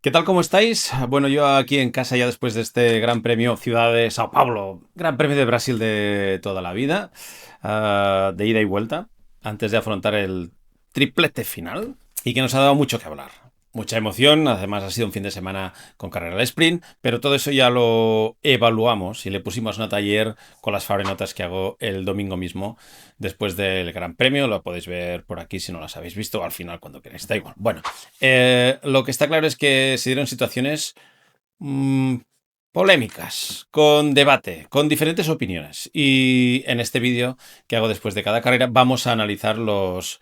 ¿Qué tal? ¿Cómo estáis? Bueno, yo aquí en casa ya después de este Gran Premio Ciudad de Sao Paulo, Gran Premio de Brasil de toda la vida, de ida y vuelta, antes de afrontar el triplete final y que nos ha dado mucho que hablar. Mucha emoción, además ha sido un fin de semana con carrera de sprint, pero todo eso ya lo evaluamos y le pusimos nota ayer con las favorenotas que hago el domingo mismo después del Gran Premio. Lo podéis ver por aquí si no las habéis visto, al final cuando queráis, da igual. Bueno, lo que está claro es que se dieron situaciones mm, polémicas, con debate, con diferentes opiniones. Y en este vídeo que hago después de cada carrera vamos a analizar los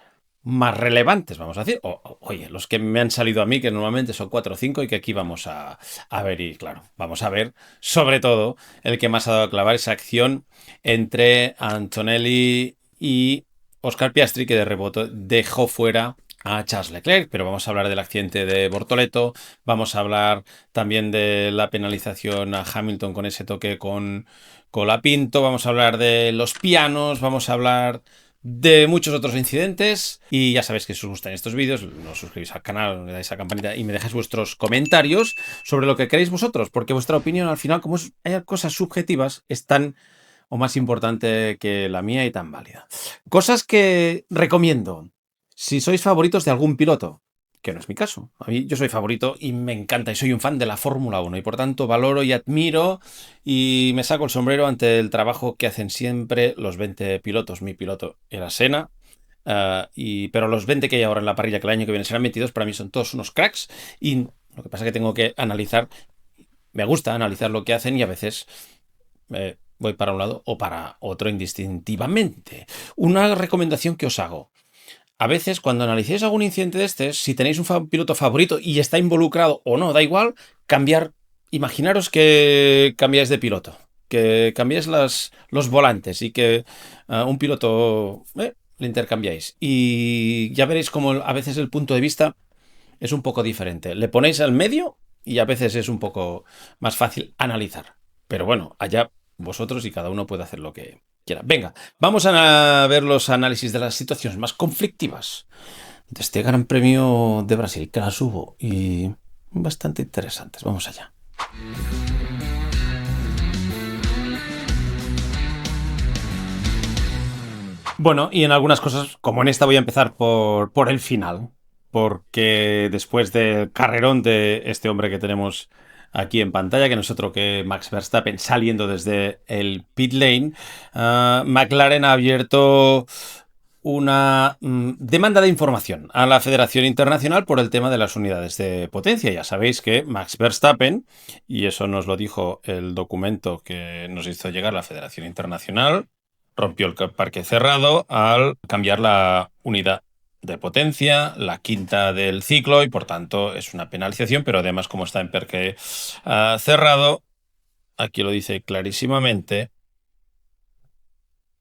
más relevantes, vamos a decir. Oye, los que me han salido a mí, que normalmente son 4 o 5 y que aquí vamos a ver. Y claro, vamos a ver sobre todo el que más ha dado a clavar esa acción entre Antonelli y Oscar Piastri, que de rebote dejó fuera a Charles Leclerc, pero vamos a hablar del accidente de Bortoleto, vamos a hablar también de la penalización a Hamilton con ese toque con Colapinto, vamos a hablar de los pianos, vamos a hablar de muchos otros incidentes y ya sabéis que si os gustan estos vídeos, os suscribís al canal, le dais a campanita y me dejáis vuestros comentarios sobre lo que queréis vosotros, porque vuestra opinión al final, como hay cosas subjetivas, es tan o más importante que la mía y tan válida. Cosas que recomiendo. Si sois favoritos de algún piloto, que no es mi caso. A mí yo soy favorito y me encanta y soy un fan de la Fórmula 1 y por tanto valoro y admiro y me saco el sombrero ante el trabajo que hacen siempre los 20 pilotos. Mi piloto era Senna, pero los 20 que hay ahora en la parrilla, que el año que viene serán 22, para mí son todos unos cracks y lo que pasa es que tengo que analizar, me gusta analizar lo que hacen y a veces voy para un lado o para otro indistintivamente. Una recomendación que os hago. A veces, cuando analicéis algún incidente de este, si tenéis un piloto favorito y está involucrado o no, da igual, cambiar. Imaginaros que cambiáis de piloto, que cambiáis los volantes y que un piloto le intercambiáis. Y ya veréis cómo a veces el punto de vista es un poco diferente. Le ponéis al medio y a veces es un poco más fácil analizar. Pero bueno, allá vosotros y cada uno puede hacer lo que quiera. Venga, vamos a ver los análisis de las situaciones más conflictivas de este Gran Premio de Brasil, que las hubo y bastante interesantes. Vamos allá. Bueno, y en algunas cosas, como en esta, voy a empezar por el final, porque después del carrerón de este hombre que tenemos aquí en pantalla, que no es otro que Max Verstappen saliendo desde el pit lane, McLaren ha abierto una demanda de información a la Federación Internacional por el tema de las unidades de potencia. Ya sabéis que Max Verstappen, y eso nos lo dijo el documento que nos hizo llegar la Federación Internacional, rompió el parque cerrado al cambiar la unidad de potencia, la quinta del ciclo, y por tanto es una penalización, pero además como está en parque cerrado, aquí lo dice clarísimamente,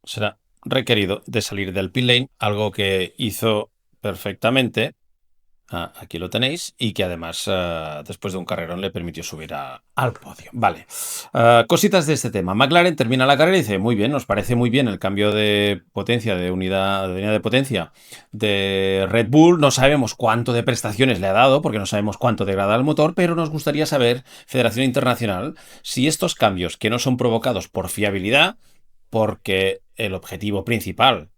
será requerido de salir del pit lane, algo que hizo perfectamente. Aquí lo tenéis y que además después de un carrerón le permitió subir al podio. Vale. Cositas de este tema. McLaren termina la carrera y dice, muy bien, nos parece muy bien el cambio de potencia, de unidad de potencia de Red Bull. No sabemos cuánto de prestaciones le ha dado porque no sabemos cuánto degrada el motor, pero nos gustaría saber, Federación Internacional, si estos cambios que no son provocados por fiabilidad, porque el objetivo principal,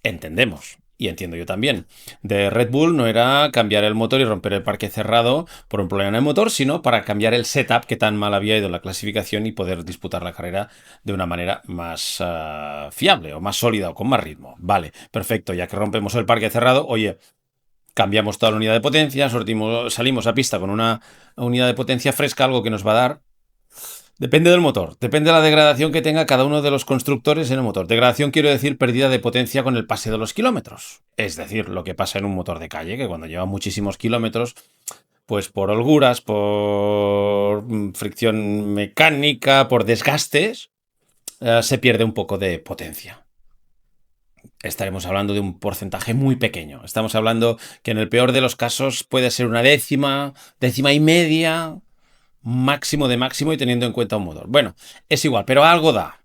entendemos, y entiendo yo también, de Red Bull no era cambiar el motor y romper el parque cerrado por un problema en el motor, sino para cambiar el setup que tan mal había ido en la clasificación y poder disputar la carrera de una manera más fiable o más sólida o con más ritmo. Vale, perfecto, ya que rompemos el parque cerrado, oye, cambiamos toda la unidad de potencia, salimos a pista con una unidad de potencia fresca, algo que nos va a dar. Depende del motor, depende de la degradación que tenga cada uno de los constructores en el motor. Degradación quiero decir pérdida de potencia con el pase de los kilómetros. Es decir, lo que pasa en un motor de calle, que cuando lleva muchísimos kilómetros, pues por holguras, por fricción mecánica, por desgastes, se pierde un poco de potencia. Estaremos hablando de un porcentaje muy pequeño. Estamos hablando que en el peor de los casos puede ser una décima, décima y media, máximo de máximo y teniendo en cuenta un motor. Bueno, es igual, pero algo da,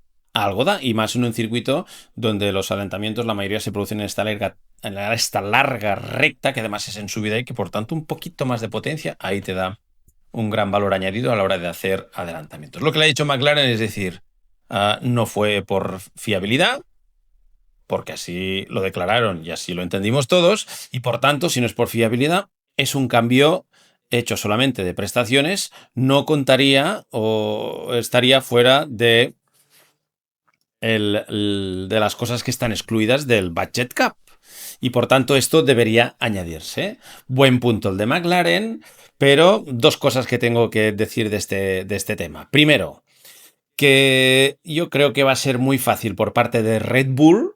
y más en un circuito donde los adelantamientos, la mayoría se producen en esta larga recta, que además es en subida y que por tanto un poquito más de potencia, ahí te da un gran valor añadido a la hora de hacer adelantamientos. Lo que le ha dicho McLaren es decir, no fue por fiabilidad, porque así lo declararon y así lo entendimos todos, y por tanto, si no es por fiabilidad, es un cambio hecho solamente de prestaciones, no contaría o estaría fuera de, de las cosas que están excluidas del budget cap. Y por tanto esto debería añadirse. Buen punto el de McLaren, pero dos cosas que tengo que decir de este tema. Primero, que yo creo que va a ser muy fácil por parte de Red Bull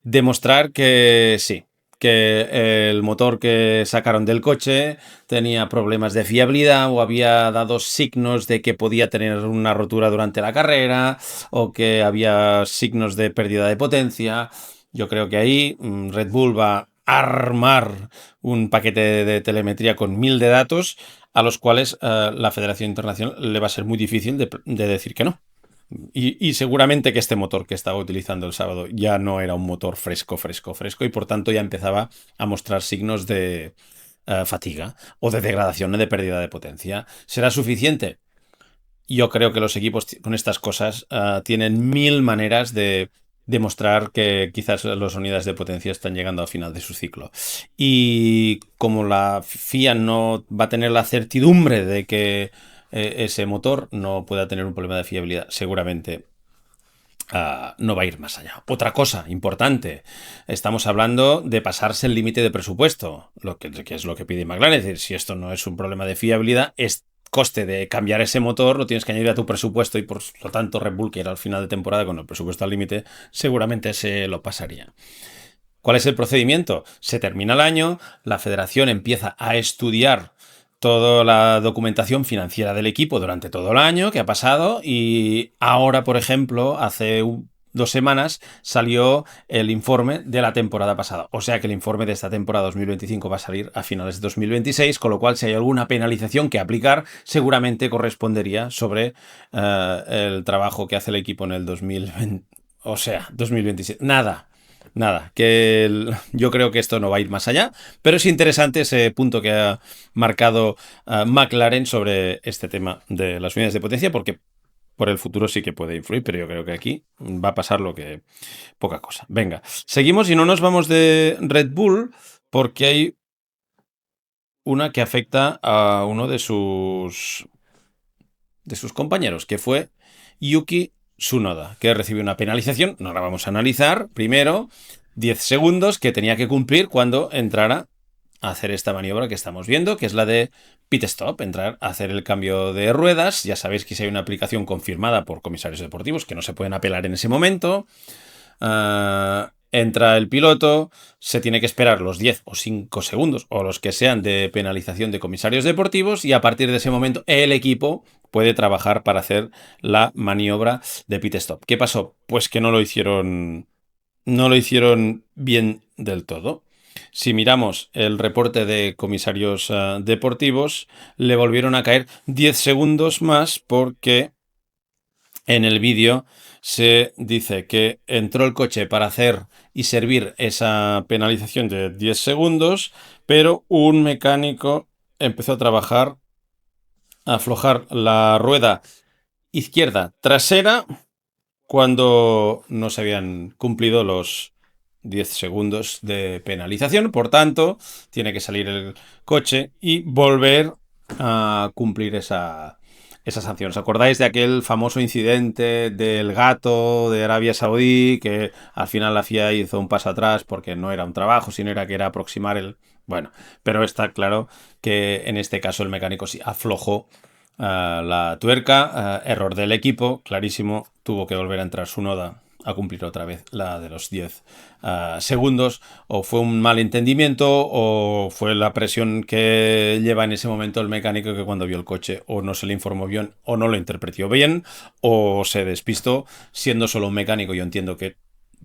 demostrar que sí, que el motor que sacaron del coche tenía problemas de fiabilidad o había dado signos de que podía tener una rotura durante la carrera o que había signos de pérdida de potencia. Yo creo que ahí Red Bull va a armar un paquete de telemetría con 1000 de datos a los cuales la Federación Internacional le va a ser muy difícil de decir que no. Y seguramente que este motor que estaba utilizando el sábado ya no era un motor fresco y por tanto ya empezaba a mostrar signos de fatiga o de degradación o de pérdida de potencia. ¿Será suficiente? Yo creo que los equipos con estas cosas tienen 1000 maneras de demostrar que quizás las unidades de potencia están llegando al final de su ciclo. Y como la FIA no va a tener la certidumbre de que ese motor no pueda tener un problema de fiabilidad, seguramente no va a ir más allá. Otra cosa importante, estamos hablando de pasarse el límite de presupuesto, que es lo que pide McLaren. Es decir, si esto no es un problema de fiabilidad, es coste de cambiar ese motor, lo tienes que añadir a tu presupuesto y por lo tanto Red Bull, que era al final de temporada con el presupuesto al límite, seguramente se lo pasaría. ¿Cuál es el procedimiento? Se termina el año, la federación empieza a estudiar toda la documentación financiera del equipo durante todo el año que ha pasado y ahora, por ejemplo, hace 2 semanas salió el informe de la temporada pasada. O sea que el informe de esta temporada 2025 va a salir a finales de 2026, con lo cual si hay alguna penalización que aplicar, seguramente correspondería sobre el trabajo que hace el equipo en el 2020, o sea, 2027. Nada, yo creo que esto no va a ir más allá, pero es interesante ese punto que ha marcado McLaren sobre este tema de las unidades de potencia, porque por el futuro sí que puede influir, pero yo creo que aquí va a pasar lo que poca cosa. Venga, seguimos y no nos vamos de Red Bull porque hay una que afecta a uno de sus compañeros, que fue Yuki Tsunoda, que recibió una penalización, no la vamos a analizar, primero, 10 segundos que tenía que cumplir cuando entrara a hacer esta maniobra que estamos viendo, que es la de pit stop, entrar a hacer el cambio de ruedas. Ya sabéis que si hay una aplicación confirmada por comisarios deportivos que no se pueden apelar en ese momento, entra el piloto, se tiene que esperar los 10 o 5 segundos o los que sean de penalización de comisarios deportivos y a partir de ese momento el equipo puede trabajar para hacer la maniobra de pit stop. ¿Qué pasó? Pues que no lo hicieron bien del todo. Si miramos el reporte de comisarios deportivos, le volvieron a caer 10 segundos más porque en el vídeo se dice que entró el coche para hacer y servir esa penalización de 10 segundos, pero un mecánico empezó a trabajar, a aflojar la rueda izquierda trasera cuando no se habían cumplido los 10 segundos de penalización. Por tanto, tiene que salir el coche y volver a cumplir esa sanción. ¿Os acordáis de aquel famoso incidente del gato de Arabia Saudí que al final la FIA hizo un paso atrás porque no era un trabajo, sino que era aproximar el... Bueno, pero está claro que en este caso el mecánico sí aflojó la tuerca, error del equipo, clarísimo, tuvo que volver a entrar Tsunoda a cumplir otra vez la de los 10 segundos, o fue un malentendimiento o fue la presión que lleva en ese momento el mecánico que cuando vio el coche o no se le informó bien o no lo interpretó bien o se despistó. Siendo solo un mecánico, yo entiendo que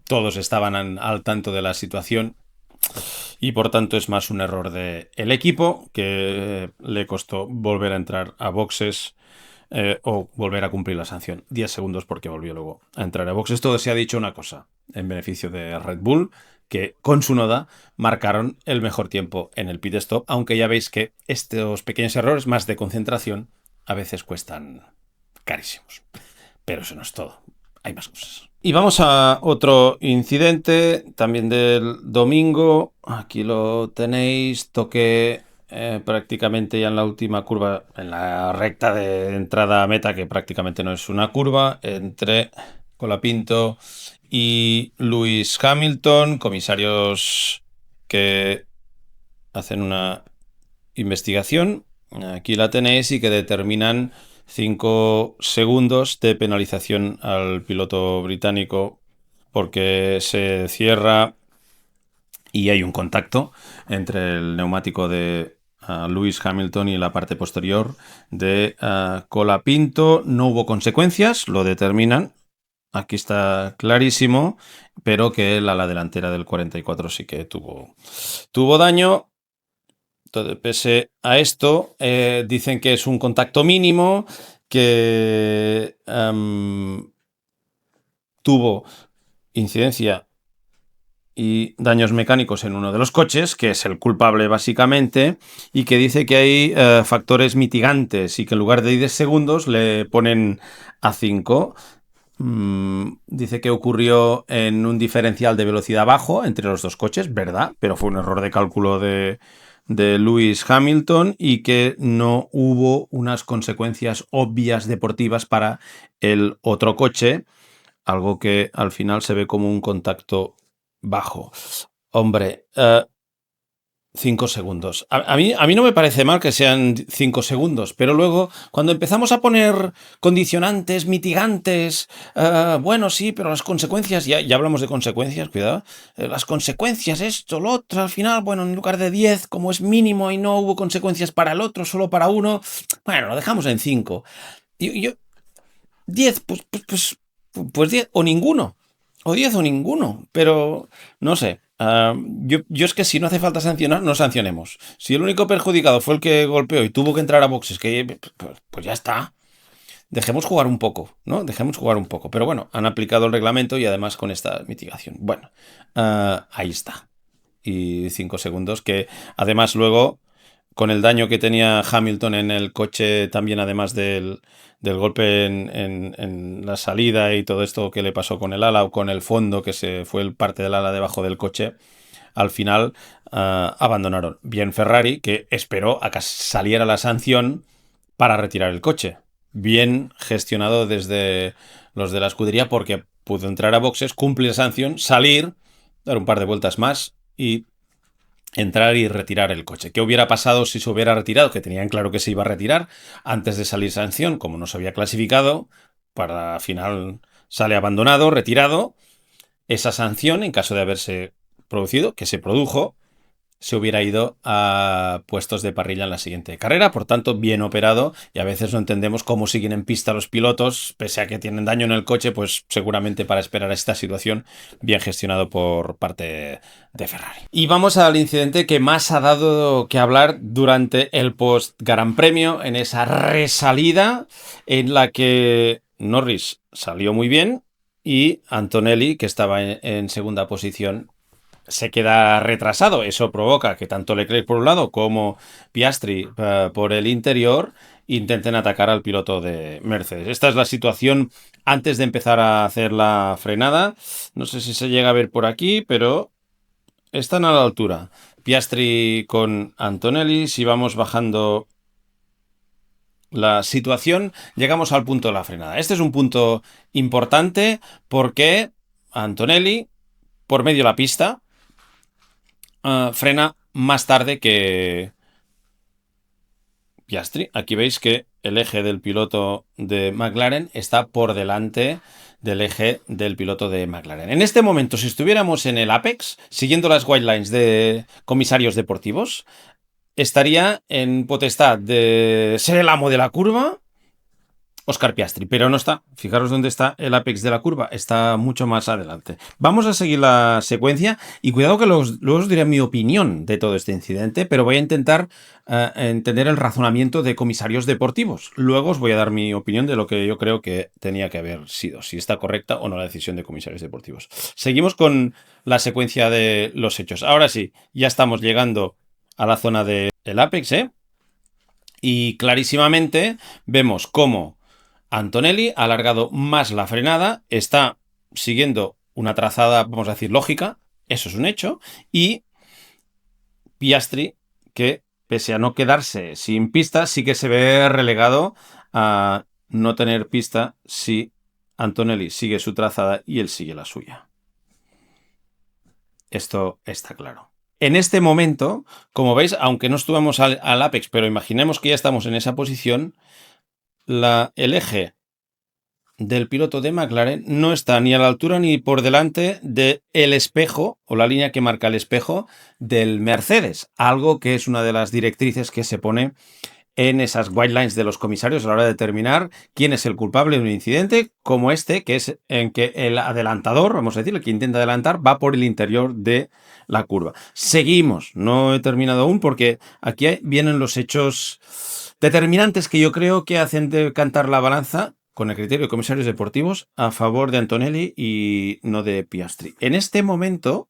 todos estaban al tanto de la situación y por tanto es más un error del equipo que le costó volver a entrar a boxes o volver a cumplir la sanción. 10 segundos porque volvió luego a entrar a boxes. Todo se ha dicho una cosa en beneficio de Red Bull, que con Tsunoda marcaron el mejor tiempo en el pit stop, aunque ya veis que estos pequeños errores más de concentración a veces cuestan carísimos. Pero eso no es todo, hay más cosas. Y vamos a otro incidente, también del domingo. Aquí lo tenéis, toqué prácticamente ya en la última curva, en la recta de entrada a meta, que prácticamente no es una curva, entre Colapinto y Lewis Hamilton, comisarios que hacen una investigación. Aquí la tenéis y que determinan 5 segundos de penalización al piloto británico porque se cierra y hay un contacto entre el neumático de Lewis Hamilton y la parte posterior de Colapinto. No hubo consecuencias, lo determinan. Aquí está clarísimo, pero que el ala delantera del 44 sí que tuvo daño. Entonces, pese a esto, dicen que es un contacto mínimo, que tuvo incidencia y daños mecánicos en uno de los coches, que es el culpable básicamente, y que dice que hay factores mitigantes y que en lugar de 10 segundos le ponen a 5. Dice que ocurrió en un diferencial de velocidad bajo entre los dos coches, ¿verdad? Pero fue un error de cálculo de Lewis Hamilton y que no hubo unas consecuencias obvias deportivas para el otro coche, algo que al final se ve como un contacto bajo. Hombre, 5 segundos. A mí no me parece mal que sean 5 segundos, pero luego cuando empezamos a poner condicionantes, mitigantes, bueno, sí, pero las consecuencias, ya hablamos de consecuencias, cuidado, las consecuencias, esto, lo otro, al final, bueno, en lugar de 10, como es mínimo y no hubo consecuencias para el otro, solo para uno, bueno, lo dejamos en 5. Yo 10, pues 10 o ninguno. O 10 o ninguno. Pero no sé. Yo es que si no hace falta sancionar, no sancionemos. Si el único perjudicado fue el que golpeó y tuvo que entrar a boxes, pues ya está. Dejemos jugar un poco, ¿no? Dejemos jugar un poco. Pero bueno, han aplicado el reglamento y además con esta mitigación. Bueno, ahí está. Y 5 segundos que además luego con el daño que tenía Hamilton en el coche, también además del golpe en la salida y todo esto que le pasó con el ala o con el fondo, que se fue el parte del ala debajo del coche, al final abandonaron. Bien Ferrari, que esperó a que saliera la sanción para retirar el coche. Bien gestionado desde los de la escudería porque pudo entrar a boxes, cumplir sanción, salir, dar un par de vueltas más y entrar y retirar el coche. ¿Qué hubiera pasado si se hubiera retirado? Que tenían claro que se iba a retirar antes de salir sanción, como no se había clasificado, para final sale abandonado, retirado. Esa sanción, en caso de haberse producido, que se produjo, se hubiera ido a puestos de parrilla en la siguiente carrera. Por tanto, bien operado, y a veces no entendemos cómo siguen en pista los pilotos, pese a que tienen daño en el coche, pues seguramente para esperar esta situación, bien gestionado por parte de Ferrari. Y vamos al incidente que más ha dado que hablar durante el post Gran Premio, en esa resalida en la que Norris salió muy bien y Antonelli, que estaba en segunda posición, se queda retrasado. Eso provoca que tanto Leclerc por un lado como Piastri por el interior intenten atacar al piloto de Mercedes. Esta es la situación antes de empezar a hacer la frenada. No sé si se llega a ver por aquí, pero están a la altura. Piastri con Antonelli. Si vamos bajando la situación, llegamos al punto de la frenada. Este es un punto importante porque Antonelli, por medio de la pista, frena más tarde que Piastri. Aquí veis que el eje del piloto de McLaren está por delante del eje del piloto de McLaren. En este momento, si estuviéramos en el Apex, siguiendo las guidelines de comisarios deportivos, estaría en potestad de ser el amo de la curva Oscar Piastri, pero no está. Fijaros dónde está el apex de la curva, está mucho más adelante. Vamos a seguir la secuencia y cuidado que luego os diré mi opinión de todo este incidente, pero voy a intentar entender el razonamiento de comisarios deportivos. Luego os voy a dar mi opinión de lo que yo creo que tenía que haber sido, si está correcta o no la decisión de comisarios deportivos. Seguimos con la secuencia de los hechos. Ahora sí, ya estamos llegando a la zona del apex, ¿eh? Y clarísimamente vemos cómo Antonelli ha alargado más la frenada, está siguiendo una trazada, vamos a decir, lógica, eso es un hecho, y Piastri, que pese a no quedarse sin pista, sí que se ve relegado a no tener pista si Antonelli sigue su trazada y él sigue la suya. Esto está claro. En este momento, como veis, aunque no estuvimos al apex, pero imaginemos que ya estamos en esa posición, el eje del piloto de McLaren no está ni a la altura ni por delante del espejo o la línea que marca el espejo del Mercedes, algo que es una de las directrices que se pone en esas guidelines de los comisarios a la hora de determinar quién es el culpable de un incidente como este, que es en que el adelantador, vamos a decir, el que intenta adelantar, va por el interior de la curva. Seguimos, no he terminado aún porque aquí vienen los hechos determinantes que yo creo que hacen decantar la balanza con el criterio de comisarios deportivos a favor de Antonelli y no de Piastri. En este momento,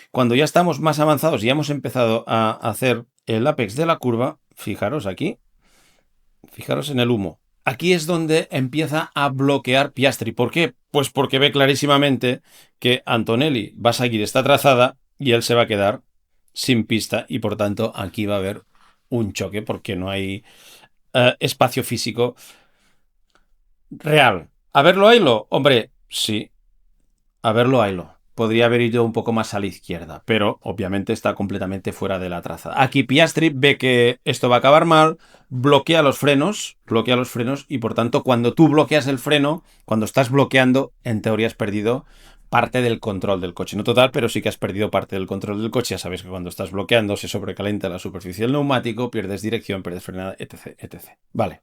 cuando ya estamos más avanzados y hemos empezado a hacer el apex de la curva, fijaros aquí, fijaros en el humo. Aquí es donde empieza a bloquear Piastri. ¿Por qué? Pues porque ve clarísimamente que Antonelli va a seguir esta trazada y él se va a quedar sin pista y por tanto aquí va a haber un choque porque no hay espacio físico real. ¿A verlo haylo? Hombre, sí. A verlo haylo. Podría haber ido un poco más a la izquierda, pero obviamente está completamente fuera de la trazada. Aquí Piastri ve que esto va a acabar mal, bloquea los frenos y por tanto cuando tú bloqueas el freno, cuando estás bloqueando, en teoría has perdido parte del control del coche. No total, pero sí que has perdido parte del control del coche. Ya sabes que cuando estás bloqueando se sobrecalienta la superficie del neumático, pierdes dirección, pierdes frenada, etc, etc. Vale.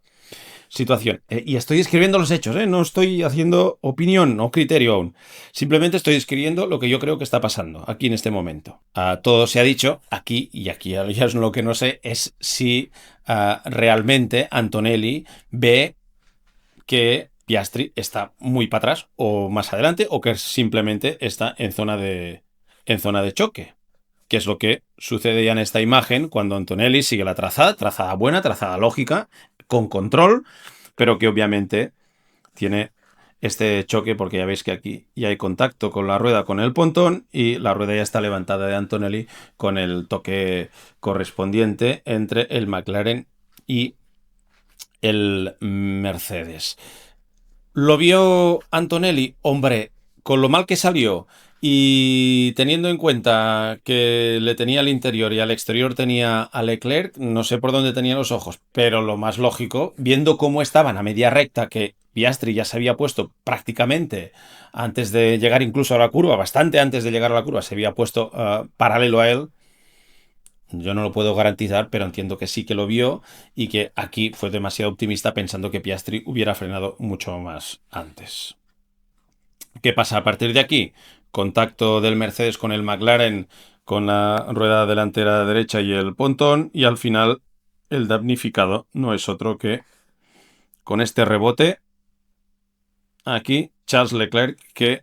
Situación. Y estoy escribiendo los hechos, no estoy haciendo opinión o criterio aún. Simplemente estoy escribiendo lo que yo creo que está pasando aquí en este momento. Todo se ha dicho aquí y aquí. Ya es lo que no sé es si realmente Antonelli ve que Piastri está muy para atrás o más adelante o que simplemente está en zona de choque. Que es lo que sucede ya en esta imagen cuando Antonelli sigue la trazada buena, trazada lógica, con control, pero que obviamente tiene este choque porque ya veis que aquí ya hay contacto con la rueda, con el pontón y la rueda ya está levantada de Antonelli con el toque correspondiente entre el McLaren y el Mercedes. ¿Lo vio Antonelli? Hombre, con lo mal que salió y teniendo en cuenta que le tenía al interior y al exterior tenía a Leclerc, no sé por dónde tenía los ojos, pero lo más lógico, viendo cómo estaban a media recta, que Piastri ya se había puesto prácticamente antes de llegar incluso a la curva, bastante antes de llegar a la curva, se había puesto paralelo a él. Yo no lo puedo garantizar, pero entiendo que sí que lo vio y que aquí fue demasiado optimista pensando que Piastri hubiera frenado mucho más antes. ¿Qué pasa a partir de aquí? Contacto del Mercedes con el McLaren, con la rueda delantera derecha y el pontón, y al final el damnificado no es otro que con este rebote aquí Charles Leclerc que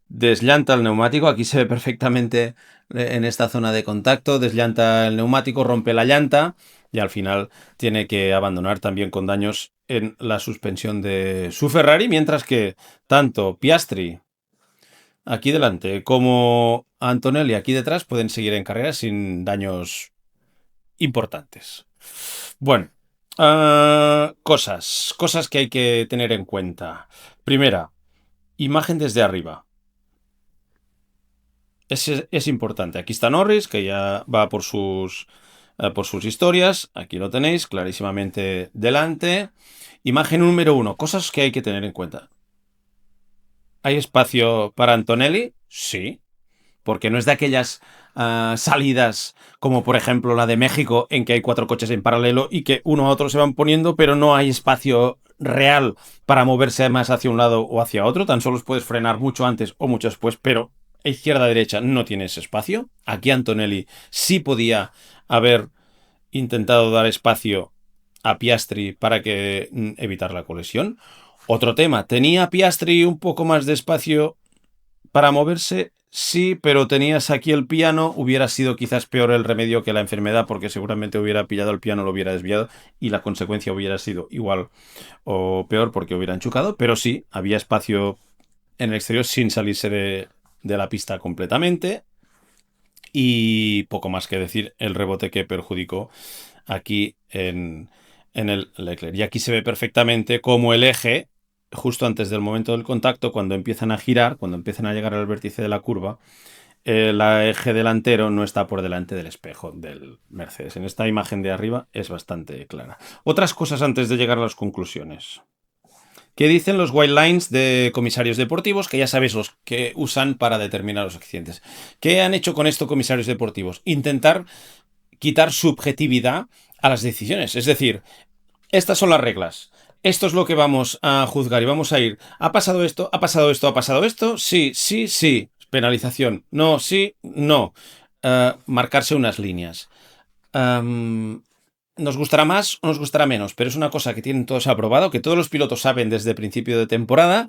desllanta el neumático. Aquí se ve perfectamente en esta zona de contacto, desllanta el neumático, rompe la llanta y al final tiene que abandonar también con daños en la suspensión de su Ferrari, mientras que tanto Piastri aquí delante como Antonelli aquí detrás pueden seguir en carrera sin daños importantes. Bueno, cosas que hay que tener en cuenta. Primera, imagen desde arriba. Es importante. Aquí está Norris, que ya va por sus historias. Aquí lo tenéis clarísimamente delante. Imagen número 1. Cosas que hay que tener en cuenta. ¿Hay espacio para Antonelli? Sí. Porque no es de aquellas salidas como por ejemplo la de México en que hay 4 coches en paralelo y que uno a otro se van poniendo pero no hay espacio real para moverse más hacia un lado o hacia otro, tan solo puedes frenar mucho antes o mucho después, pero izquierda-derecha no tienes espacio. Aquí Antonelli sí podía haber intentado dar espacio a Piastri para que evitar la colisión. Otro tema, ¿tenía Piastri un poco más de espacio para moverse? Sí, pero tenías aquí el piano, hubiera sido quizás peor el remedio que la enfermedad, porque seguramente hubiera pillado el piano, lo hubiera desviado y la consecuencia hubiera sido igual o peor porque hubieran chocado, pero sí, había espacio en el exterior sin salirse de la pista completamente y poco más que decir el rebote que perjudicó aquí en el Leclerc. Y aquí se ve perfectamente cómo el eje, justo antes del momento del contacto, cuando empiezan a girar, cuando empiezan a llegar al vértice de la curva, el eje delantero no está por delante del espejo del Mercedes. En esta imagen de arriba es bastante clara. Otras cosas antes de llegar a las conclusiones. ¿Qué dicen los white lines de comisarios deportivos? Que ya sabéis los que usan para determinar los accidentes. ¿Qué han hecho con esto comisarios deportivos? Intentar quitar subjetividad a las decisiones. Es decir, estas son las reglas. Esto es lo que vamos a juzgar y vamos a ir. ¿Ha pasado esto? ¿Ha pasado esto? ¿Ha pasado esto? Sí, sí, sí. Penalización. No, sí, no. Marcarse unas líneas. Nos gustará más o nos gustará menos, pero es una cosa que tienen todos aprobado, que todos los pilotos saben desde el principio de temporada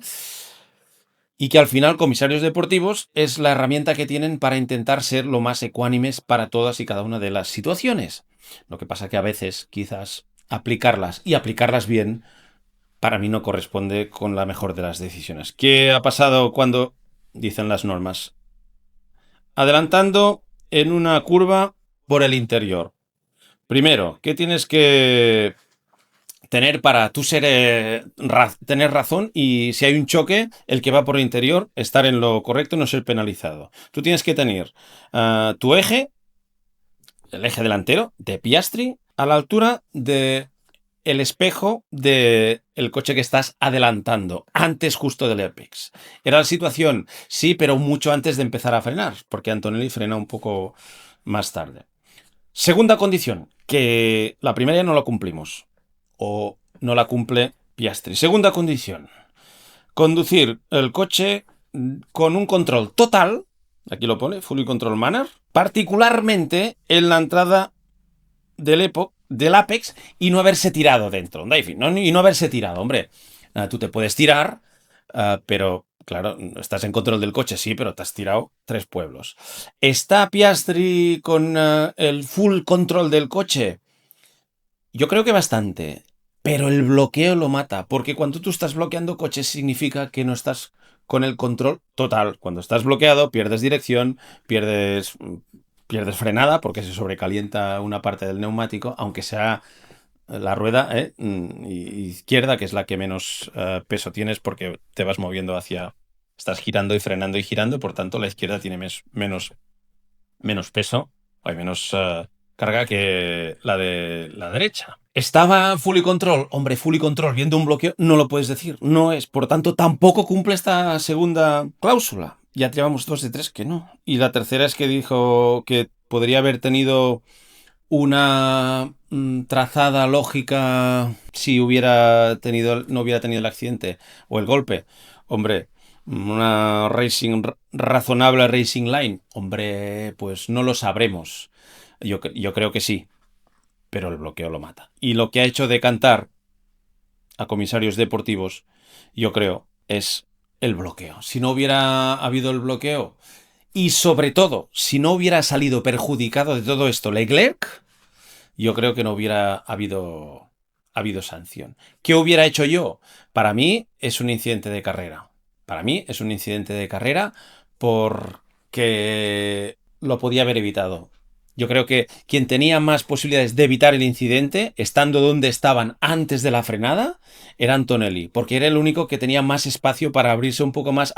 y que al final comisarios deportivos es la herramienta que tienen para intentar ser lo más ecuánimes para todas y cada una de las situaciones. Lo que pasa que a veces quizás aplicarlas y aplicarlas bien para mí no corresponde con la mejor de las decisiones. ¿Qué ha pasado cuando dicen las normas? Adelantando en una curva por el interior. Primero, ¿qué tienes que tener para tú ser tener razón y si hay un choque, el que va por el interior, estar en lo correcto y no ser penalizado? Tú tienes que tener tu eje, el eje delantero de Piastri, a la altura de el espejo del coche que estás adelantando, antes justo del apex. ¿Era la situación? Sí, pero mucho antes de empezar a frenar, porque Antonelli frena un poco más tarde. Segunda condición, que la primera ya no la cumplimos, o no la cumple Piastri. Segunda condición, conducir el coche con un control total, aquí lo pone, fully control manner, particularmente en la entrada del Apex y no haberse tirado dentro. Y no haberse tirado, hombre. Tú te puedes tirar, pero claro, estás en control del coche, sí, pero te has tirado 3 pueblos. ¿Está Piastri con el full control del coche? Yo creo que bastante. Pero el bloqueo lo mata, porque cuando tú estás bloqueando coches significa que no estás con el control total. Cuando estás bloqueado, pierdes dirección, pierdes frenada porque se sobrecalienta una parte del neumático, aunque sea la rueda izquierda, que es la que menos peso tienes porque te vas moviendo hacia... Estás girando y girando, por tanto la izquierda tiene menos peso, hay menos carga que la de la derecha. ¿Estaba fully control? Hombre, fully control, viendo un bloqueo, no lo puedes decir. No es, por tanto, tampoco cumple esta segunda cláusula. Ya llevamos 2 de 3 que no. Y la tercera es que dijo que podría haber tenido una trazada lógica si no hubiera tenido el accidente o el golpe. Hombre, una razonable racing line. Hombre, pues no lo sabremos. Yo creo que sí, pero el bloqueo lo mata. Y lo que ha hecho decantar a comisarios deportivos, yo creo, es el bloqueo. Si no hubiera habido el bloqueo y sobre todo, si no hubiera salido perjudicado de todo esto Leclerc, yo creo que no hubiera habido sanción. ¿Qué hubiera hecho yo? Para mí es un incidente de carrera. Para mí es un incidente de carrera porque lo podía haber evitado. Yo creo que quien tenía más posibilidades de evitar el incidente, estando donde estaban antes de la frenada, era Antonelli, porque era el único que tenía más espacio para abrir un poco más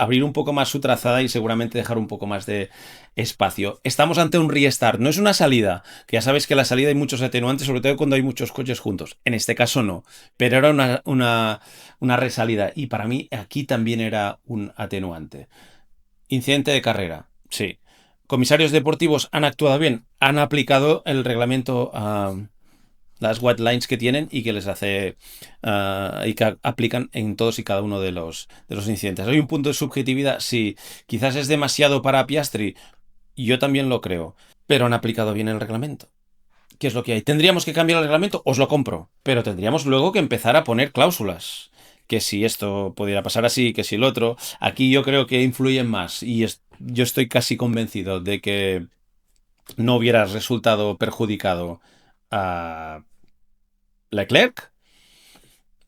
su trazada y seguramente dejar un poco más de espacio. Estamos ante un restart, no es una salida, que ya sabes que en la salida hay muchos atenuantes, sobre todo cuando hay muchos coches juntos. En este caso no, pero era una resalida y para mí aquí también era un atenuante. Incidente de carrera, sí. Comisarios deportivos han actuado bien, han aplicado el reglamento a las white lines que tienen y que les hace y que aplican en todos y cada uno de los incidentes. ¿Hay un punto de subjetividad? Sí. Quizás es demasiado para Piastri. Yo también lo creo. Pero han aplicado bien el reglamento. ¿Qué es lo que hay? ¿Tendríamos que cambiar el reglamento? Os lo compro. Pero tendríamos luego que empezar a poner cláusulas. Que si esto pudiera pasar así, que si el otro. Aquí yo creo que influyen más. Y yo estoy casi convencido de que no hubiera resultado perjudicado a Leclerc.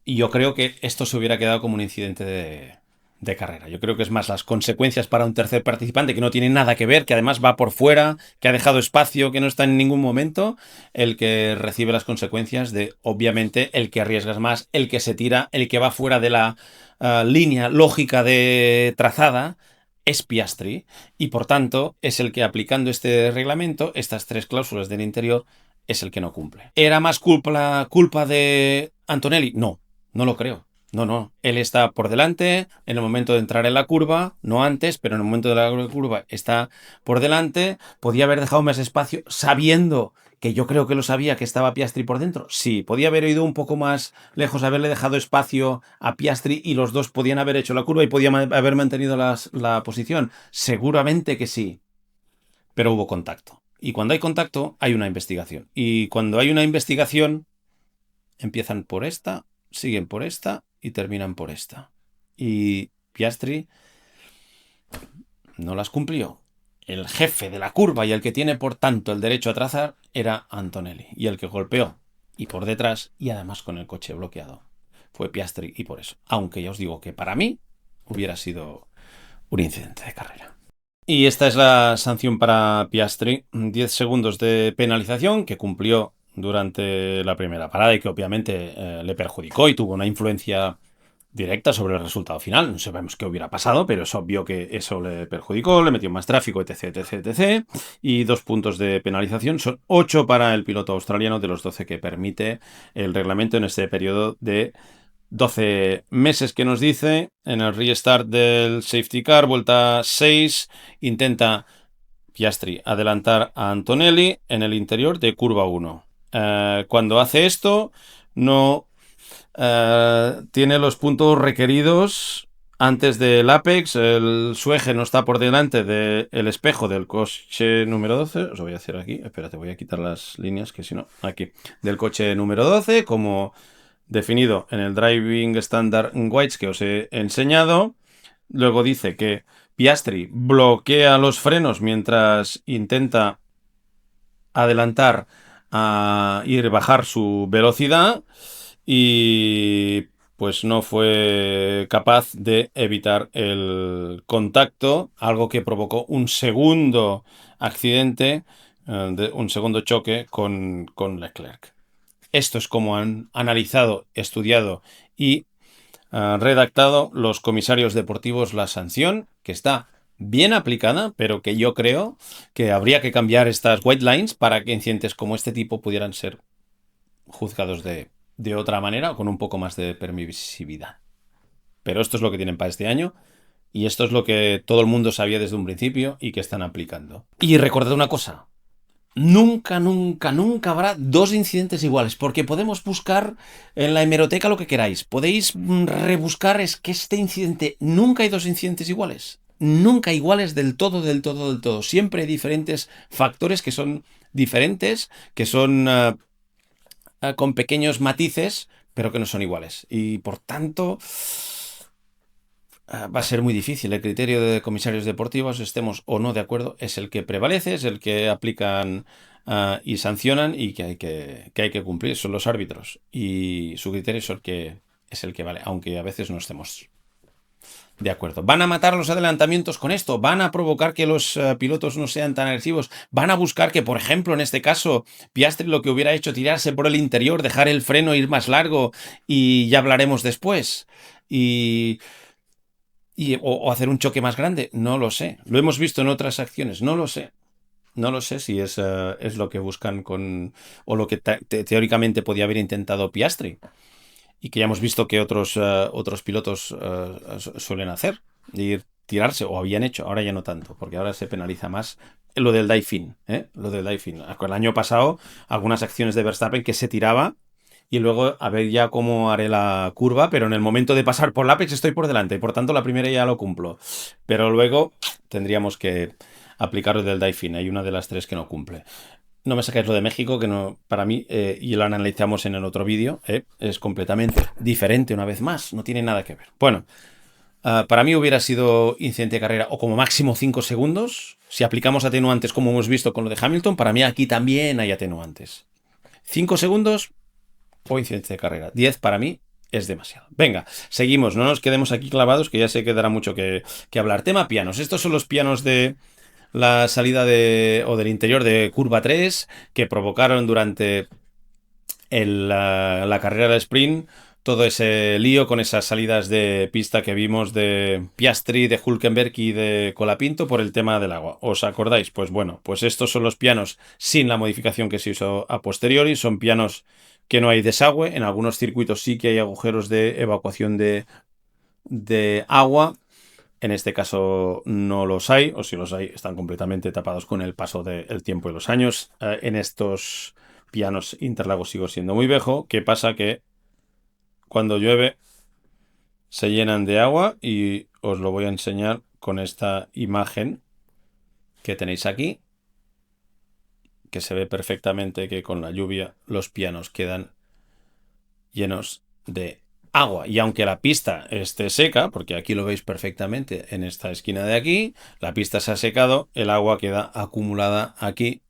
Y yo creo que esto se hubiera quedado como un incidente de carrera. Yo creo que es más las consecuencias para un tercer participante que no tiene nada que ver, que además va por fuera, que ha dejado espacio, que no está en ningún momento, el que recibe las consecuencias de, obviamente, el que arriesgas más, el que se tira, el que va fuera de la línea lógica de trazada. Es Piastri y por tanto es el que aplicando este reglamento, estas 3 cláusulas del interior, es el que no cumple. ¿Era más culpa de Antonelli? No, no lo creo. No. Él está por delante en el momento de entrar en la curva, no antes, pero en el momento de la curva está por delante. Podía haber dejado más espacio sabiendo, que yo creo que lo sabía, que estaba Piastri por dentro. Sí, podía haber ido un poco más lejos, haberle dejado espacio a Piastri y los dos podían haber hecho la curva y podían haber mantenido la posición. Seguramente que sí, pero hubo contacto. Y cuando hay contacto, hay una investigación. Y cuando hay una investigación, empiezan por esta, siguen por esta y terminan por esta. Y Piastri no las cumplió. El jefe de la curva y el que tiene por tanto el derecho a trazar era Antonelli. Y el que golpeó y por detrás y además con el coche bloqueado fue Piastri y por eso. Aunque ya os digo que para mí hubiera sido un incidente de carrera. Y esta es la sanción para Piastri. 10 segundos de penalización que cumplió durante la primera parada y que obviamente le perjudicó y tuvo una influencia directa sobre el resultado final. No sabemos qué hubiera pasado, pero es obvio que eso le perjudicó, le metió más tráfico, etc. Y 2 puntos de penalización. Son 8 para el piloto australiano de los 12 que permite el reglamento en este periodo de 12 meses que nos dice. En el restart del safety car, vuelta 6, intenta Piastri adelantar a Antonelli en el interior de curva 1. Cuando hace esto, no tiene los puntos requeridos antes del apex. Su eje no está por delante del espejo del coche número 12. Os lo voy a hacer aquí. Espérate, voy a quitar las líneas, que si no, aquí. Del coche número 12, como definido en el Driving Standard Whites que os he enseñado. Luego dice que Piastri bloquea los frenos mientras intenta adelantar a ir bajar su velocidad y pues no fue capaz de evitar el contacto, algo que provocó un segundo accidente, un segundo choque con Leclerc. Esto es como han analizado, estudiado y redactado los comisarios deportivos la sanción, que está bien aplicada, pero que yo creo que habría que cambiar estas white lines para que incidentes como este tipo pudieran ser juzgados de otra manera o con un poco más de permisividad. Pero esto es lo que tienen para este año y esto es lo que todo el mundo sabía desde un principio y que están aplicando. Y recordad una cosa. Nunca habrá 2 incidentes iguales, porque podemos buscar en la hemeroteca lo que queráis. Podéis rebuscar, es que este incidente, nunca hay 2 incidentes iguales. Nunca iguales del todo. Siempre hay diferentes factores que son diferentes, que son con pequeños matices, pero que no son iguales. Y por tanto, va a ser muy difícil. El criterio de comisarios deportivos, estemos o no de acuerdo, es el que prevalece, es el que aplican y sancionan y que hay que cumplir. Son los árbitros y su criterio es el que vale, aunque a veces no estemos de acuerdo. ¿Van a matar los adelantamientos con esto? ¿Van a provocar que los pilotos no sean tan agresivos? ¿Van a buscar que, por ejemplo, en este caso, Piastri lo que hubiera hecho, tirarse por el interior, dejar el freno, ir más largo y ya hablaremos después? O hacer un choque más grande, no lo sé. Lo hemos visto en otras acciones, no lo sé. No lo sé si es lo que buscan o lo que teóricamente podía haber intentado Piastri. Y que ya hemos visto que otros pilotos suelen hacer. Ir tirarse, o habían hecho, ahora ya no tanto, porque ahora se penaliza más lo del Dauphin, ¿eh? Lo del Dauphin. El año pasado, algunas acciones de Verstappen que se tiraba y luego a ver ya cómo haré la curva, pero en el momento de pasar por la Apex estoy por delante, por tanto la primera ya lo cumplo. Pero luego tendríamos que aplicar lo del Dauphin, hay una de las tres que no cumple. No me sacáis lo de México, que no, para mí, y lo analizamos en el otro vídeo, es completamente diferente una vez más, no tiene nada que ver. Bueno, para mí hubiera sido incidente de carrera o como máximo 5 segundos. Si aplicamos atenuantes como hemos visto con lo de Hamilton, para mí aquí también hay atenuantes. 5 segundos o incidente de carrera. 10 para mí es demasiado. Venga, seguimos, no nos quedemos aquí clavados, que ya sé que dará mucho que hablar. Tema pianos. Estos son los pianos de la salida o del interior de curva 3 que provocaron durante la carrera de sprint todo ese lío con esas salidas de pista que vimos de Piastri, de Hülkenberg y de Colapinto por el tema del agua. ¿Os acordáis? Pues bueno, pues estos son los pianos sin la modificación que se hizo a posteriori. Son pianos que no hay desagüe. En algunos circuitos sí que hay agujeros de evacuación de agua. En este caso no los hay, o si los hay, están completamente tapados con el paso del tiempo y los años. En estos pianos Interlagos sigo siendo muy viejo. ¿Qué pasa? Que cuando llueve se llenan de agua y os lo voy a enseñar con esta imagen que tenéis aquí, que se ve perfectamente que con la lluvia los pianos quedan llenos de agua. Y aunque la pista esté seca, porque aquí lo veis perfectamente en esta esquina de aquí, la pista se ha secado, el agua queda acumulada aquí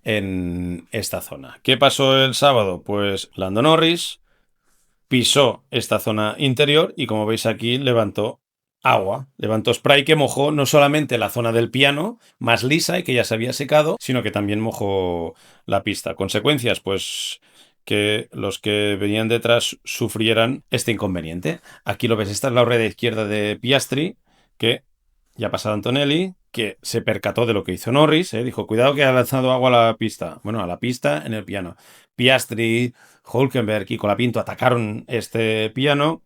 en esta zona. ¿Qué pasó el sábado? Pues Lando Norris pisó esta zona interior y como veis aquí levantó agua, levantó spray que mojó no solamente la zona del piano más lisa y que ya se había secado, sino que también mojó la pista. Consecuencias, pues que los que venían detrás sufrieran este inconveniente. Aquí lo ves, esta es la rueda izquierda de Piastri, que ya ha pasado Antonelli, que se percató de lo que hizo Norris, dijo, cuidado que ha lanzado agua a la pista. Bueno, a la pista en el piano. Piastri, Hülkenberg y Colapinto atacaron este piano.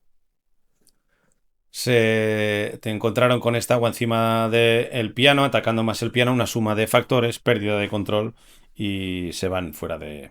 Te encontraron con esta agua encima del piano, atacando más el piano, una suma de factores, pérdida de control y se van fuera de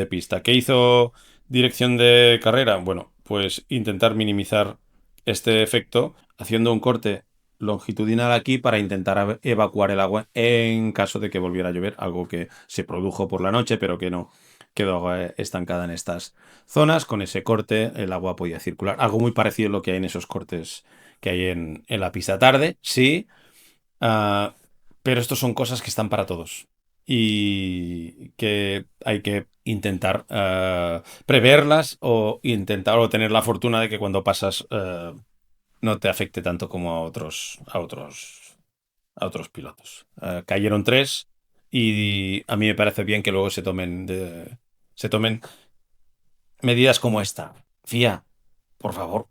pista. ¿Qué hizo dirección de carrera? Bueno, pues intentar minimizar este efecto haciendo un corte longitudinal aquí para intentar evacuar el agua en caso de que volviera a llover, algo que se produjo por la noche pero que no quedó estancada en estas zonas. Con ese corte el agua podía circular, algo muy parecido a lo que hay en esos cortes que hay en la pista tarde, sí, ah, pero estos son cosas que están para todos y que hay que intentar preverlas o intentar o tener la fortuna de que cuando pasas no te afecte tanto como a otros pilotos. Cayeron tres y a mí me parece bien que luego se tomen medidas como esta. Fía, por favor,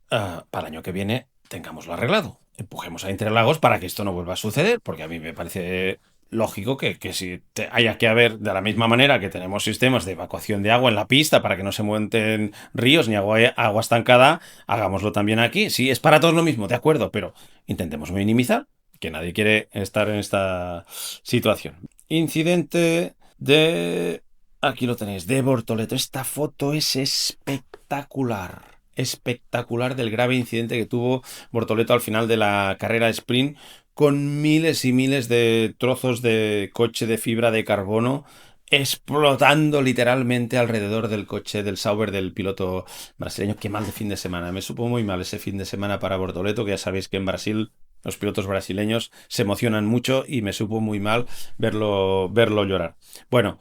para el año que viene tengámoslo arreglado. Empujemos a Interlagos para que esto no vuelva a suceder, porque a mí me parece lógico que si haya que haber, de la misma manera que tenemos sistemas de evacuación de agua en la pista para que no se monten ríos ni agua estancada, hagámoslo también aquí. Sí, es para todos lo mismo, de acuerdo, pero intentemos minimizar, que nadie quiere estar en esta situación. Incidente de... Aquí lo tenéis, de Bortoleto. Esta foto es espectacular. Espectacular del grave incidente que tuvo Bortoleto al final de la carrera sprint con miles y miles de trozos de coche de fibra de carbono explotando literalmente alrededor del coche del Sauber del piloto brasileño. Qué mal de fin de semana. Me supo muy mal ese fin de semana para Bortoleto, que ya sabéis que en Brasil los pilotos brasileños se emocionan mucho y me supo muy mal verlo llorar. Bueno,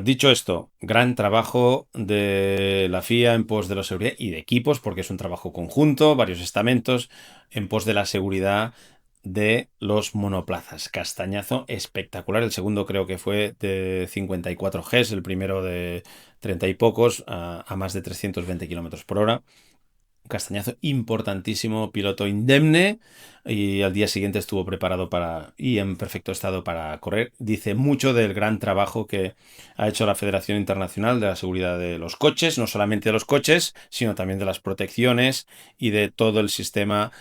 dicho esto, gran trabajo de la FIA en pos de la seguridad y de equipos, porque es un trabajo conjunto, varios estamentos, en pos de la seguridad de los monoplazas. Castañazo espectacular. El segundo creo que fue de 54 Gs, el primero de 30 y pocos, a más de 320 kilómetros por hora. Castañazo importantísimo, piloto indemne y al día siguiente estuvo preparado y en perfecto estado para correr. Dice mucho del gran trabajo que ha hecho la Federación Internacional de la Seguridad de los Coches, no solamente de los coches, sino también de las protecciones y de todo el sistema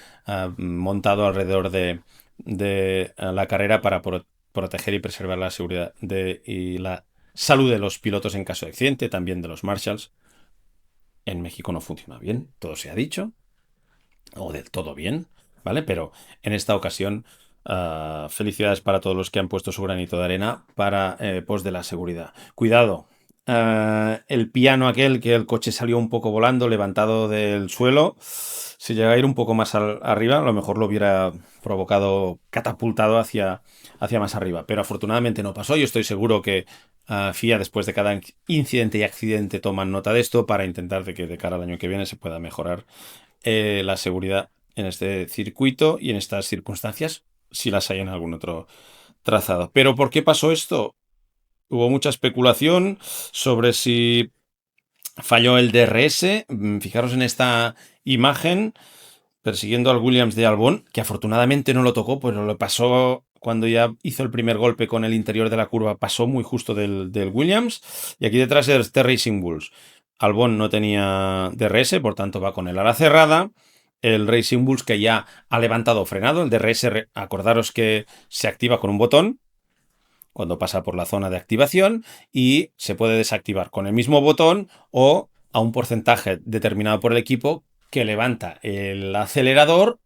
montado alrededor de la carrera para proteger y preservar la seguridad y la salud de los pilotos en caso de accidente, también de los marshals. En México no funciona bien, todo se ha dicho, o del todo bien, ¿vale? Pero en esta ocasión, felicidades para todos los que han puesto su granito de arena para pos de la seguridad. Cuidado, el piano aquel que el coche salió un poco volando, levantado del suelo, si llega a ir un poco más arriba, a lo mejor lo hubiera provocado, catapultado hacia más arriba. Pero afortunadamente no pasó. Yo estoy seguro que FIA, después de cada incidente y accidente, toman nota de esto para intentar de que de cara al año que viene se pueda mejorar la seguridad en este circuito y en estas circunstancias, si las hay en algún otro trazado. Pero ¿por qué pasó esto? Hubo mucha especulación sobre si falló el DRS. Fijaros en esta imagen persiguiendo al Williams de Albon, que afortunadamente no lo tocó, pero lo pasó cuando ya hizo el primer golpe con el interior de la curva, pasó muy justo del Williams. Y aquí detrás es este Racing Bulls. Albon no tenía DRS, por tanto va con el ala cerrada. El Racing Bulls que ya ha levantado frenado. El DRS, acordaros que se activa con un botón cuando pasa por la zona de activación y se puede desactivar con el mismo botón o a un porcentaje determinado por el equipo que levanta el acelerador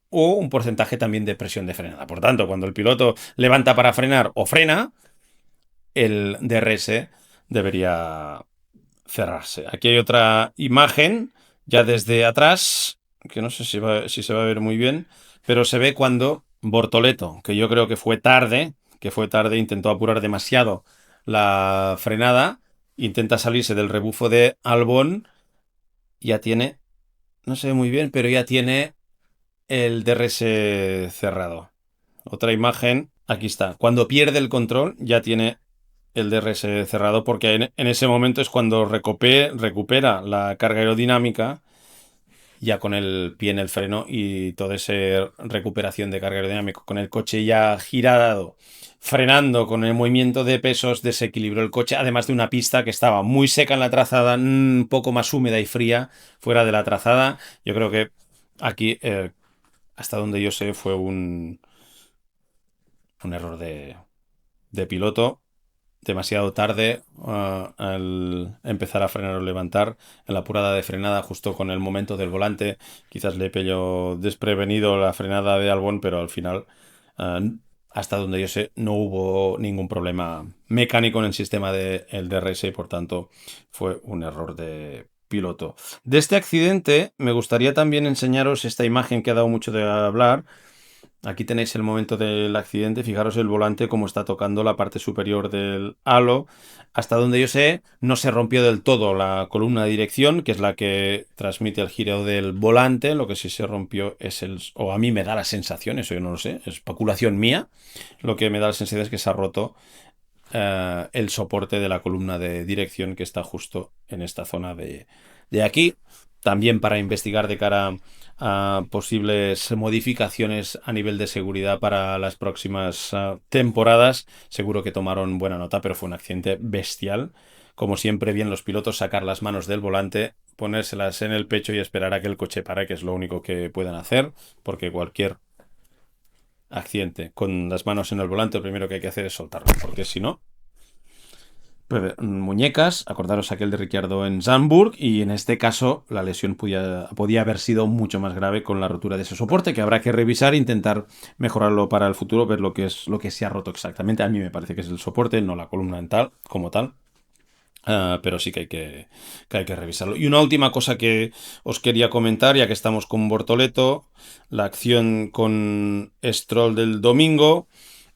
o un porcentaje también de presión de frenada. Por tanto, cuando el piloto levanta para frenar o frena, el DRS debería cerrarse. Aquí hay otra imagen, ya desde atrás, que no sé si se va a ver muy bien, pero se ve cuando Bortoleto, que yo creo que fue tarde, intentó apurar demasiado la frenada, intenta salirse del rebufo de Albon, ya tiene, no se ve muy bien, pero ya tiene el DRS cerrado. Otra imagen, aquí está. Cuando pierde el control, ya tiene el DRS cerrado, porque en ese momento es cuando recupera la carga aerodinámica, ya con el pie en el freno y toda esa recuperación de carga aerodinámica, con el coche ya girado, frenando con el movimiento de pesos, desequilibró el coche, además de una pista que estaba muy seca en la trazada, un poco más húmeda y fría fuera de la trazada. Yo creo que aquí, hasta donde yo sé, fue un error de piloto demasiado tarde al empezar a frenar o levantar en la apurada de frenada justo con el momento del volante. Quizás le pilló desprevenido la frenada de Albon, pero al final, hasta donde yo sé, no hubo ningún problema mecánico en el sistema del DRS y por tanto fue un error de piloto. De este accidente me gustaría también enseñaros esta imagen que ha dado mucho de hablar. Aquí tenéis el momento del accidente. Fijaros el volante como está tocando la parte superior del halo. Hasta donde yo sé, no se rompió del todo la columna de dirección, que es la que transmite el giro del volante. Lo que sí se rompió es o a mí me da la sensación, eso yo no lo sé, es especulación mía. Lo que me da la sensación es que se ha roto el soporte de la columna de dirección que está justo en esta zona de aquí. También para investigar de cara a posibles modificaciones a nivel de seguridad para las próximas temporadas. Seguro que tomaron buena nota, pero fue un accidente bestial. Como siempre, bien los pilotos sacar las manos del volante, ponérselas en el pecho y esperar a que el coche pare, que es lo único que pueden hacer, porque cualquier accidente con las manos en el volante, lo primero que hay que hacer es soltarlo, porque si no, muñecas, acordaros aquel de Ricciardo en Zandvoort, y en este caso la lesión podía haber sido mucho más grave con la rotura de ese soporte, que habrá que revisar e intentar mejorarlo para el futuro, ver lo que se ha roto exactamente. A mí me parece que es el soporte, no la columna en tal, como tal. Pero sí que hay que revisarlo. Y una última cosa que os quería comentar, ya que estamos con Bortoleto, la acción con Stroll del domingo,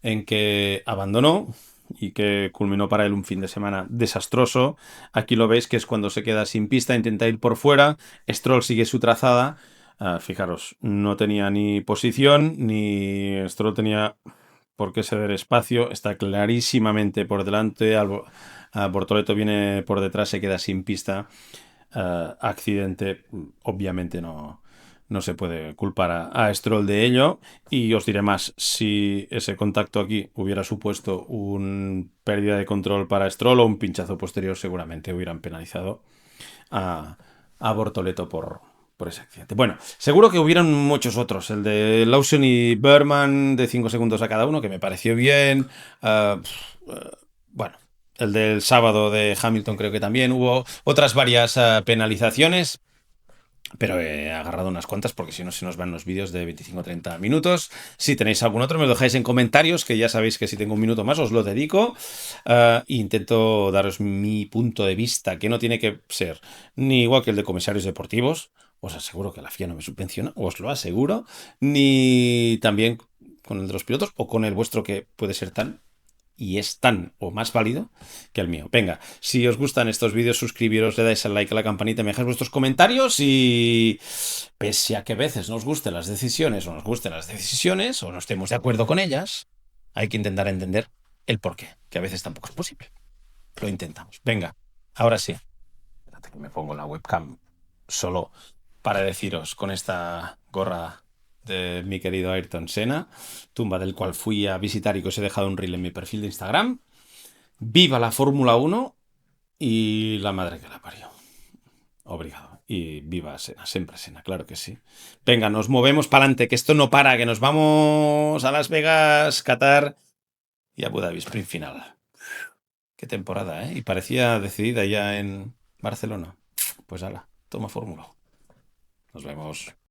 en que abandonó y que culminó para él un fin de semana desastroso. Aquí lo veis que es cuando se queda sin pista, intenta ir por fuera, Stroll sigue su trazada. Fijaros, no tenía ni posición, ni Stroll tenía por qué ceder espacio, está clarísimamente por delante. Bortoleto viene por detrás, se queda sin pista. Accidente, obviamente no se puede culpar a Stroll de ello. Y os diré más, si ese contacto aquí hubiera supuesto una pérdida de control para Stroll o un pinchazo posterior, seguramente hubieran penalizado a, a Bortoleto por ese accidente. Bueno, seguro que hubieron muchos otros. El de Lawson y Berman de 5 segundos a cada uno, que me pareció bien. Bueno, el del sábado de Hamilton creo que también hubo otras varias penalizaciones. Pero he agarrado unas cuantas porque si no se nos van los vídeos de 25 o 30 minutos. Si tenéis algún otro, me lo dejáis en comentarios, que ya sabéis que si tengo un minuto más os lo dedico. Intento daros mi punto de vista, que no tiene que ser ni igual que el de comisarios deportivos. Os aseguro que la FIA no me subvenciona, os lo aseguro. Ni también con el de los pilotos o con el vuestro, que puede ser tan y es tan o más válido que el mío. Venga, si os gustan estos vídeos, suscribiros, le dais al like a la campanita, me dejáis vuestros comentarios y pese a que a veces nos gusten las decisiones o nos gusten las decisiones o no estemos de acuerdo con ellas, hay que intentar entender el porqué, que a veces tampoco es posible. Lo intentamos. Venga, ahora sí. Espérate que me pongo la webcam solo para deciros con esta gorra de mi querido Ayrton Senna, tumba del cual fui a visitar y que os he dejado un reel en mi perfil de Instagram. Viva la Fórmula 1 y la madre que la parió. Obrigado. Y viva Senna, siempre Senna, claro que sí. Venga, nos movemos para adelante, que esto no para, que nos vamos a Las Vegas, Qatar y Abu Dhabi, sprint final. Qué temporada, ¿eh? Y parecía decidida ya en Barcelona. Pues ala, toma Fórmula. Nos vemos.